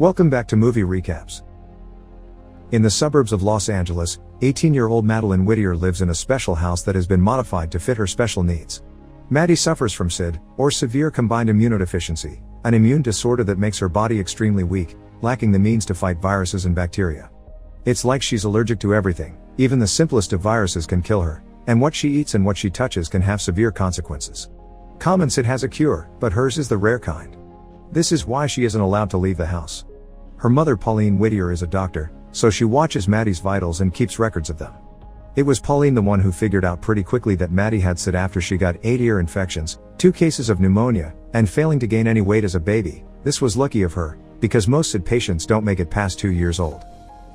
Welcome back to Movie Recaps. In the suburbs of Los Angeles, 18-year-old Madeline Whittier lives in a special house that has been modified to fit her special needs. Maddie suffers from SID, or severe combined immunodeficiency, an immune disorder that makes her body extremely weak, lacking the means to fight viruses and bacteria. It's like she's allergic to everything, even the simplest of viruses can kill her, and what she eats and what she touches can have severe consequences. Common SID has a cure, but hers is the rare kind. This is why she isn't allowed to leave the house. Her mother Pauline Whittier is a doctor, so she watches Maddie's vitals and keeps records of them. It was Pauline the one who figured out pretty quickly that Maddie had SID after she got 8 ear infections, 2 cases of pneumonia, and failing to gain any weight as a baby. This was lucky of her, because most SID patients don't make it past 2 years old.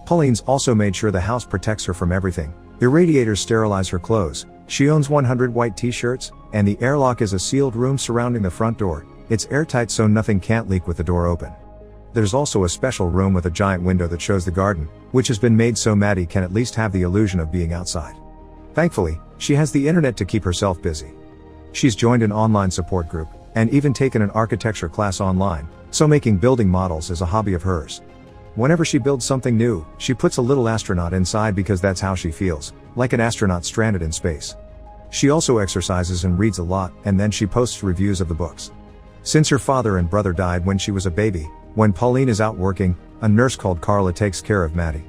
Pauline's also made sure the house protects her from everything. Irradiators sterilize her clothes, she owns 100 white t-shirts, and the airlock is a sealed room surrounding the front door. It's airtight so nothing can't leak with the door open. There's also a special room with a giant window that shows the garden, which has been made so Maddie can at least have the illusion of being outside. Thankfully, she has the internet to keep herself busy. She's joined an online support group, and even taken an architecture class online, so making building models is a hobby of hers. Whenever she builds something new, she puts a little astronaut inside because that's how she feels, like an astronaut stranded in space. She also exercises and reads a lot, and then she posts reviews of the books. Since her father and brother died when she was a baby, when Pauline is out working, a nurse called Carla takes care of Maddie.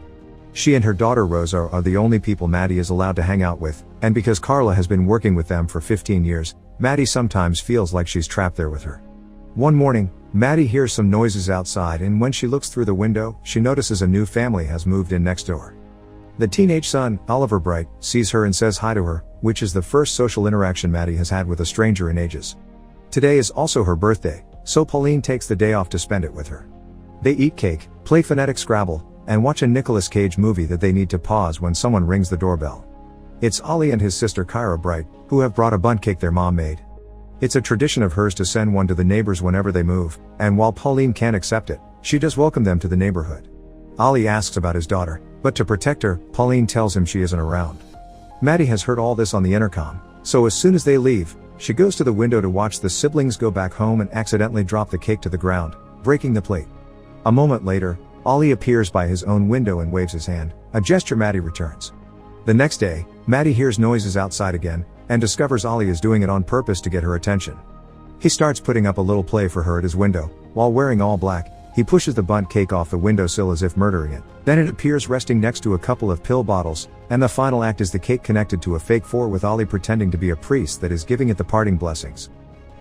She and her daughter Rosa are the only people Maddie is allowed to hang out with, and because Carla has been working with them for 15 years, Maddie sometimes feels like she's trapped there with her. One morning, Maddie hears some noises outside, and when she looks through the window, she notices a new family has moved in next door. The teenage son, Oliver Bright, sees her and says hi to her, which is the first social interaction Maddie has had with a stranger in ages. Today is also her birthday, so Pauline takes the day off to spend it with her. They eat cake, play phonetic Scrabble, and watch a Nicolas Cage movie that they need to pause when someone rings the doorbell. It's Ollie and his sister Kyra Bright, who have brought a bundt cake their mom made. It's a tradition of hers to send one to the neighbors whenever they move, and while Pauline can't accept it, she does welcome them to the neighborhood. Ollie asks about his daughter, but to protect her, Pauline tells him she isn't around. Maddie has heard all this on the intercom, so as soon as they leave, she goes to the window to watch the siblings go back home and accidentally drop the cake to the ground, breaking the plate. A moment later, Ollie appears by his own window and waves his hand, a gesture Maddie returns. The next day, Maddie hears noises outside again, and discovers Ollie is doing it on purpose to get her attention. He starts putting up a little play for her at his window. While wearing all black, he pushes the bundt cake off the windowsill as if murdering it. Then it appears resting next to a couple of pill bottles, and the final act is the cake connected to a fake four with Ollie pretending to be a priest that is giving it the parting blessings.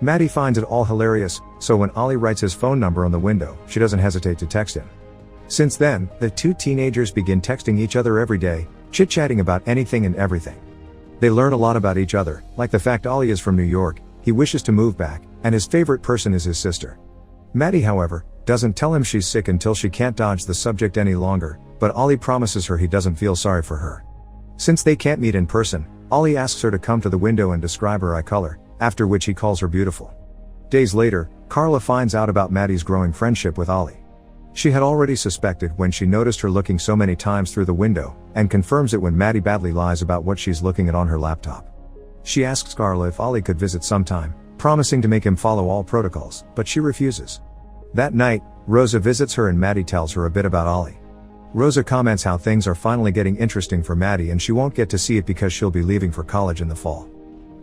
Maddie finds it all hilarious, so when Ollie writes his phone number on the window, she doesn't hesitate to text him. Since then, the two teenagers begin texting each other every day, chit-chatting about anything and everything. They learn a lot about each other, like the fact Ollie is from New York, he wishes to move back, and his favorite person is his sister. Maddie, however, doesn't tell him she's sick until she can't dodge the subject any longer, but Ollie promises her he doesn't feel sorry for her. Since they can't meet in person, Ollie asks her to come to the window and describe her eye color, after which he calls her beautiful. Days later, Carla finds out about Maddie's growing friendship with Ollie. She had already suspected when she noticed her looking so many times through the window, and confirms it when Maddie badly lies about what she's looking at on her laptop. She asks Carla if Ollie could visit sometime, promising to make him follow all protocols, but she refuses. That night, Rosa visits her and Maddie tells her a bit about Ollie. Rosa comments how things are finally getting interesting for Maddie and she won't get to see it because she'll be leaving for college in the fall.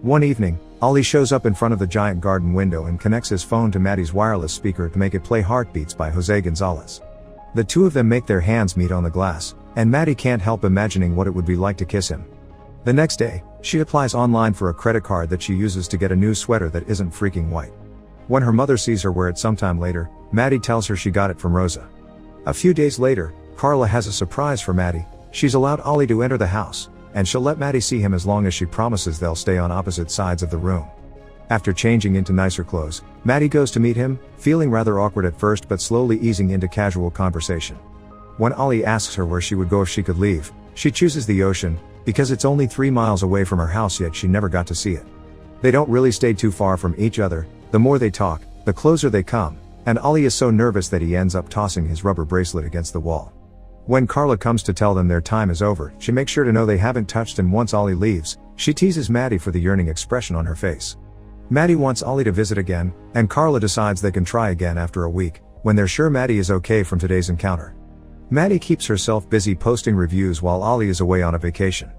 One evening, Ollie shows up in front of the giant garden window and connects his phone to Maddie's wireless speaker to make it play Heartbeats by Jose Gonzalez. The two of them make their hands meet on the glass, and Maddie can't help imagining what it would be like to kiss him. The next day, she applies online for a credit card that she uses to get a new sweater that isn't freaking white. When her mother sees her wear it sometime later, Maddie tells her she got it from Rosa. A few days later, Carla has a surprise for Maddie. She's allowed Ollie to enter the house, and she'll let Maddie see him as long as she promises they'll stay on opposite sides of the room. After changing into nicer clothes, Maddie goes to meet him, feeling rather awkward at first but slowly easing into casual conversation. When Ollie asks her where she would go if she could leave, she chooses the ocean, because it's only 3 miles away from her house yet she never got to see it. They don't really stay too far from each other. The more they talk, the closer they come, and Ollie is so nervous that he ends up tossing his rubber bracelet against the wall. When Carla comes to tell them their time is over, she makes sure to know they haven't touched, and once Ollie leaves, she teases Maddie for the yearning expression on her face. Maddie wants Ollie to visit again, and Carla decides they can try again after a week, when they're sure Maddie is okay from today's encounter. Maddie keeps herself busy posting reviews while Ollie is away on a vacation.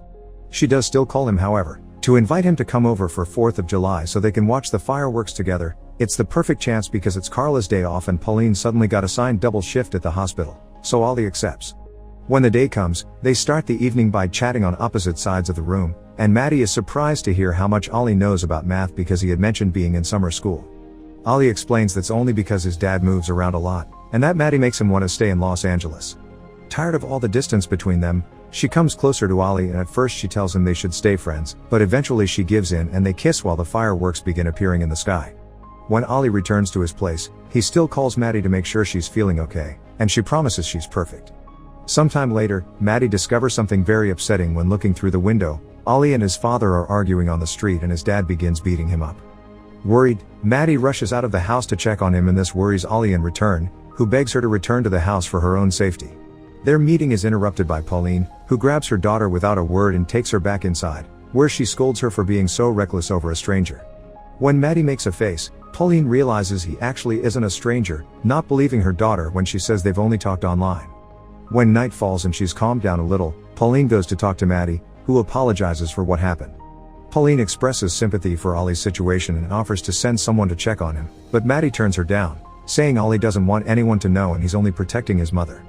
She does still call him, however, to invite him to come over for 4th of July so they can watch the fireworks together. It's the perfect chance because it's Carla's day off and Pauline suddenly got assigned double shift at the hospital, so Ollie accepts. When the day comes, they start the evening by chatting on opposite sides of the room, and Maddie is surprised to hear how much Ollie knows about math because he had mentioned being in summer school. Ollie explains that's only because his dad moves around a lot, and that Maddie makes him want to stay in Los Angeles. Tired of all the distance between them, she comes closer to Ollie and at first she tells him they should stay friends, but eventually she gives in and they kiss while the fireworks begin appearing in the sky. When Ollie returns to his place, he still calls Maddie to make sure she's feeling okay, and she promises she's perfect. Sometime later, Maddie discovers something very upsetting when looking through the window. Ollie and his father are arguing on the street and his dad begins beating him up. Worried, Maddie rushes out of the house to check on him and this worries Ollie in return, who begs her to return to the house for her own safety. Their meeting is interrupted by Pauline, who grabs her daughter without a word and takes her back inside, where she scolds her for being so reckless over a stranger. When Maddie makes a face, Pauline realizes he actually isn't a stranger, not believing her daughter when she says they've only talked online. When night falls and she's calmed down a little, Pauline goes to talk to Maddie, who apologizes for what happened. Pauline expresses sympathy for Ollie's situation and offers to send someone to check on him, but Maddie turns her down, saying Ollie doesn't want anyone to know and he's only protecting his mother.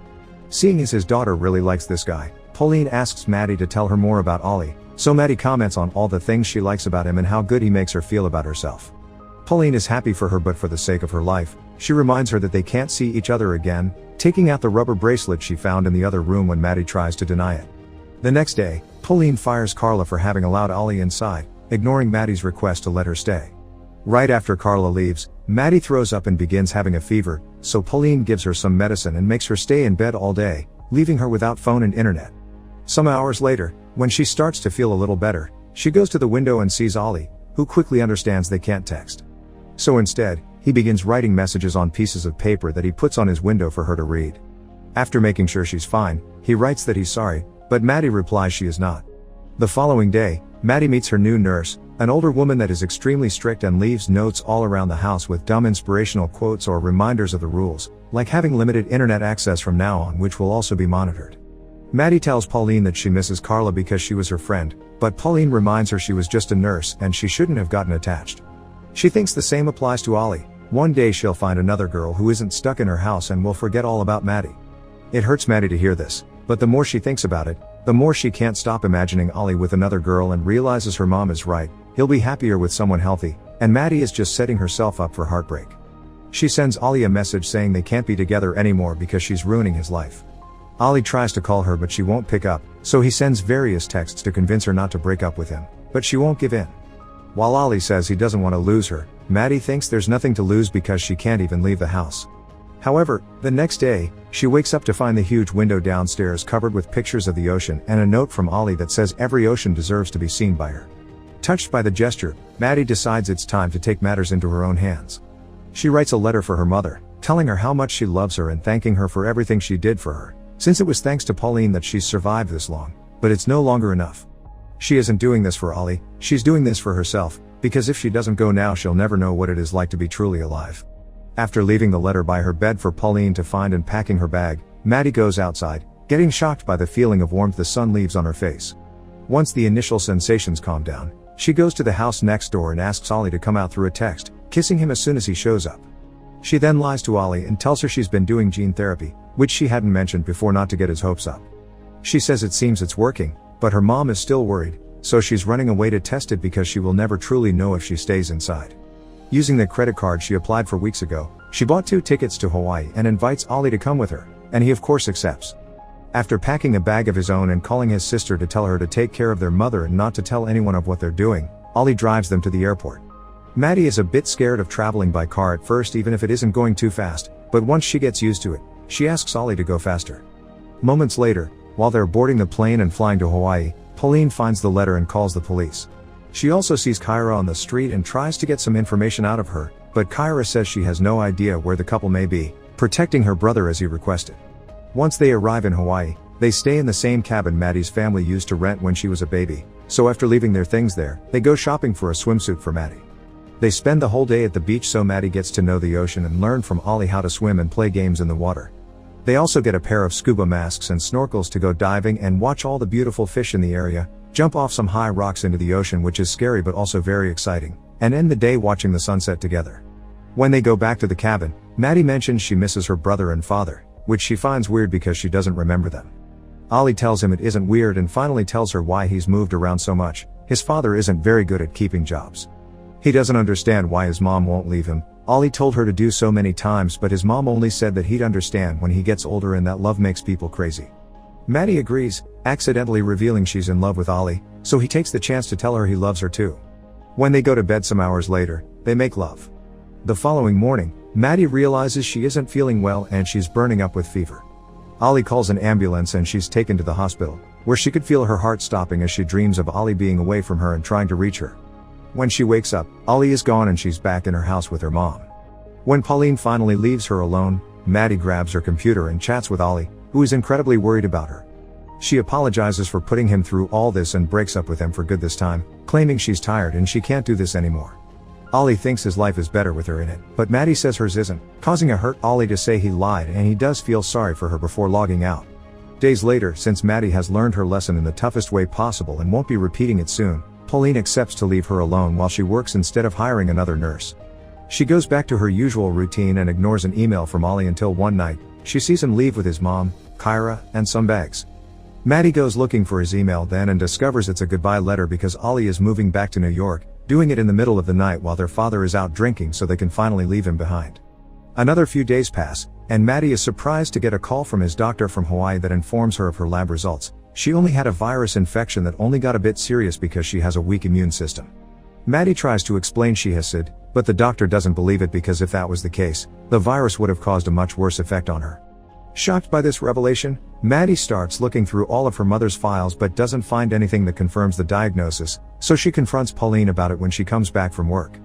Seeing as his daughter really likes this guy, Pauline asks Maddie to tell her more about Ollie, so Maddie comments on all the things she likes about him and how good he makes her feel about herself. Pauline is happy for her, but for the sake of her life, she reminds her that they can't see each other again, taking out the rubber bracelet she found in the other room when Maddie tries to deny it. The next day, Pauline fires Carla for having allowed Ollie inside, ignoring Maddie's request to let her stay. Right after Carla leaves, Maddie throws up and begins having a fever, so Pauline gives her some medicine and makes her stay in bed all day, leaving her without phone and internet. Some hours later, when she starts to feel a little better, she goes to the window and sees Ollie, who quickly understands they can't text. So instead, he begins writing messages on pieces of paper that he puts on his window for her to read. After making sure she's fine, he writes that he's sorry, but Maddie replies she is not. The following day, Maddie meets her new nurse, an older woman that is extremely strict and leaves notes all around the house with dumb inspirational quotes or reminders of the rules, like having limited internet access from now on, which will also be monitored. Maddie tells Pauline that she misses Carla because she was her friend, but Pauline reminds her she was just a nurse and she shouldn't have gotten attached. She thinks the same applies to Ollie. One day she'll find another girl who isn't stuck in her house and will forget all about Maddie. It hurts Maddie to hear this, but the more she thinks about it, the more she can't stop imagining Ollie with another girl and realizes her mom is right. He'll be happier with someone healthy, and Maddie is just setting herself up for heartbreak. She sends Ollie a message saying they can't be together anymore because she's ruining his life. Ollie tries to call her but she won't pick up, so he sends various texts to convince her not to break up with him, but she won't give in. While Ollie says he doesn't want to lose her, Maddie thinks there's nothing to lose because she can't even leave the house. However, the next day, she wakes up to find the huge window downstairs covered with pictures of the ocean and a note from Ollie that says every ocean deserves to be seen by her. Touched by the gesture, Maddie decides it's time to take matters into her own hands. She writes a letter for her mother, telling her how much she loves her and thanking her for everything she did for her, since it was thanks to Pauline that she's survived this long, but it's no longer enough. She isn't doing this for Ollie, she's doing this for herself, because if she doesn't go now she'll never know what it is like to be truly alive. After leaving the letter by her bed for Pauline to find and packing her bag, Maddie goes outside, getting shocked by the feeling of warmth the sun leaves on her face. Once the initial sensations calm down, she goes to the house next door and asks Ollie to come out through a text, kissing him as soon as he shows up. She then lies to Ollie and tells her she's been doing gene therapy, which she hadn't mentioned before not to get his hopes up. She says it seems it's working, but her mom is still worried, so she's running away to test it because she will never truly know if she stays inside. Using the credit card she applied for weeks ago, she bought 2 tickets to Hawaii and invites Ollie to come with her, and he of course accepts. After packing a bag of his own and calling his sister to tell her to take care of their mother and not to tell anyone of what they're doing, Ollie drives them to the airport. Maddie is a bit scared of traveling by car at first even if it isn't going too fast, but once she gets used to it, she asks Ollie to go faster. Moments later, while they're boarding the plane and flying to Hawaii, Pauline finds the letter and calls the police. She also sees Kyra on the street and tries to get some information out of her, but Kyra says she has no idea where the couple may be, protecting her brother as he requested. Once they arrive in Hawaii, they stay in the same cabin Maddie's family used to rent when she was a baby, so after leaving their things there, they go shopping for a swimsuit for Maddie. They spend the whole day at the beach so Maddie gets to know the ocean and learn from Ollie how to swim and play games in the water. They also get a pair of scuba masks and snorkels to go diving and watch all the beautiful fish in the area, jump off some high rocks into the ocean, which is scary but also very exciting, and end the day watching the sunset together. When they go back to the cabin, Maddie mentions she misses her brother and father, which she finds weird because she doesn't remember them. Ollie tells him it isn't weird and finally tells her why he's moved around so much. His father isn't very good at keeping jobs. He doesn't understand why his mom won't leave him. Ollie told her to do so many times, but his mom only said that he'd understand when he gets older and that love makes people crazy. Maddie agrees, accidentally revealing she's in love with Ollie, so he takes the chance to tell her he loves her too. When they go to bed some hours later, they make love. The following morning, Maddie realizes she isn't feeling well and she's burning up with fever. Ollie calls an ambulance and she's taken to the hospital, where she could feel her heart stopping as she dreams of Ollie being away from her and trying to reach her. When she wakes up, Ollie is gone and she's back in her house with her mom. When Pauline finally leaves her alone, Maddie grabs her computer and chats with Ollie, who is incredibly worried about her. She apologizes for putting him through all this and breaks up with him for good this time, claiming she's tired and she can't do this anymore. Ollie thinks his life is better with her in it, but Maddie says hers isn't, causing a hurt Ollie to say he lied and he does feel sorry for her before logging out. Days later, since Maddie has learned her lesson in the toughest way possible and won't be repeating it soon, Pauline accepts to leave her alone while she works instead of hiring another nurse. She goes back to her usual routine and ignores an email from Ollie until one night, she sees him leave with his mom, Kyra, and some bags. Maddie goes looking for his email then and discovers it's a goodbye letter because Ollie is moving back to New York, doing it in the middle of the night while their father is out drinking so they can finally leave him behind. Another few days pass, and Maddie is surprised to get a call from his doctor from Hawaii that informs her of her lab results. She only had a virus infection that only got a bit serious because she has a weak immune system. Maddie tries to explain she has SID, but the doctor doesn't believe it because if that was the case, the virus would have caused a much worse effect on her. Shocked by this revelation, Maddie starts looking through all of her mother's files but doesn't find anything that confirms the diagnosis, so she confronts Pauline about it when she comes back from work.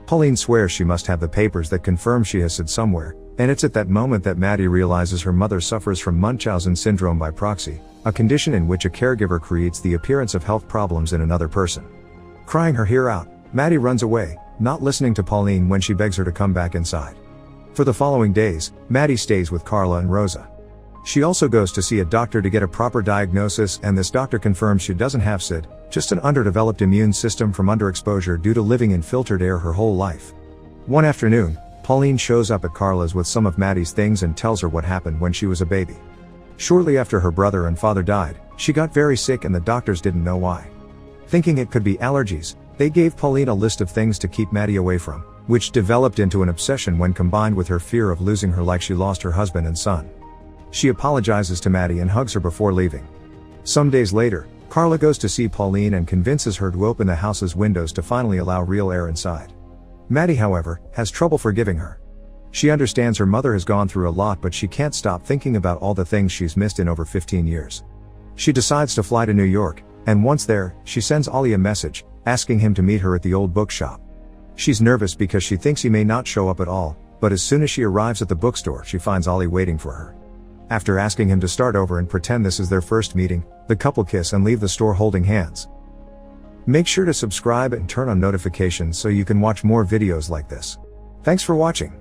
Pauline swears she must have the papers that confirm she has SID somewhere, and it's at that moment that Maddie realizes her mother suffers from Munchausen syndrome by proxy, a condition in which a caregiver creates the appearance of health problems in another person. Crying her hair out, Maddie runs away, not listening to Pauline when she begs her to come back inside. For the following days, Maddie stays with Carla and Rosa. She also goes to see a doctor to get a proper diagnosis, and this doctor confirms she doesn't have SID, just an underdeveloped immune system from underexposure due to living in filtered air her whole life. One afternoon, Pauline shows up at Carla's with some of Maddie's things and tells her what happened when she was a baby. Shortly after her brother and father died, she got very sick and the doctors didn't know why. Thinking it could be allergies, they gave Pauline a list of things to keep Maddie away from, which developed into an obsession when combined with her fear of losing her like she lost her husband and son. She apologizes to Maddie and hugs her before leaving. Some days later, Carla goes to see Pauline and convinces her to open the house's windows to finally allow real air inside. Maddie, however, has trouble forgiving her. She understands her mother has gone through a lot, but she can't stop thinking about all the things she's missed in over 15 years. She decides to fly to New York, and once there, she sends Ollie a message, asking him to meet her at the old bookshop. She's nervous because she thinks he may not show up at all, but as soon as she arrives at the bookstore, she finds Ollie waiting for her. After asking him to start over and pretend this is their first meeting, the couple kiss and leave the store holding hands. Make sure to subscribe and turn on notifications so you can watch more videos like this. Thanks for watching.